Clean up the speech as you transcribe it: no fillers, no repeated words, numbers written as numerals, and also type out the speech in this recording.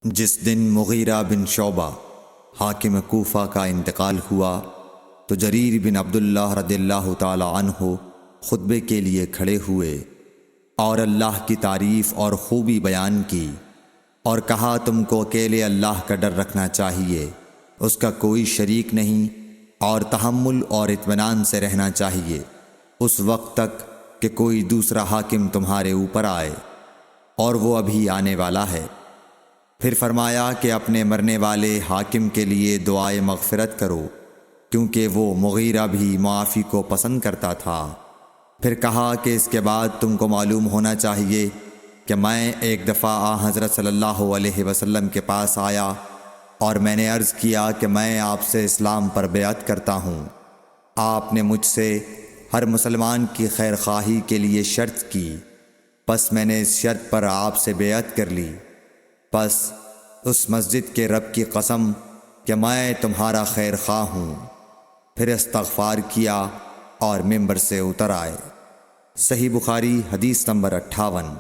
جس دن مغیرہ بن شعبہ حاکم کوفہ کا انتقال ہوا تو جریر بن عبداللہ رضی اللہ تعالی عنہ خطبے کے لیے کھڑے ہوئے اور اللہ کی تعریف اور خوبی بیان کی اور کہا تم کو اکیلے اللہ کا ڈر رکھنا چاہیے، اس کا کوئی شریک نہیں، اور تحمل اور اطمینان سے رہنا چاہیے اس وقت تک کہ کوئی دوسرا حاکم تمہارے اوپر آئے، اور وہ ابھی آنے والا ہے۔ پھر فرمایا کہ اپنے مرنے والے حاکم کے لیے دعائے مغفرت کرو، کیونکہ وہ مغیرہ بھی معافی کو پسند کرتا تھا۔ پھر کہا کہ اس کے بعد تم کو معلوم ہونا چاہیے کہ میں ایک دفعہ حضرت صلی اللہ علیہ وسلم کے پاس آیا اور میں نے عرض کیا کہ میں آپ سے اسلام پر بیعت کرتا ہوں۔ آپ نے مجھ سے ہر مسلمان کی خیر خواہی کے لیے شرط کی، پس میں نے اس شرط پر آپ سے بیعت کر لی۔ پس اس مسجد کے رب کی قسم کہ میں تمہارا خیر خواہ ہوں۔ پھر استغفار کیا اور ممبر سے اتر آئے۔ صحیح بخاری حدیث نمبر 58۔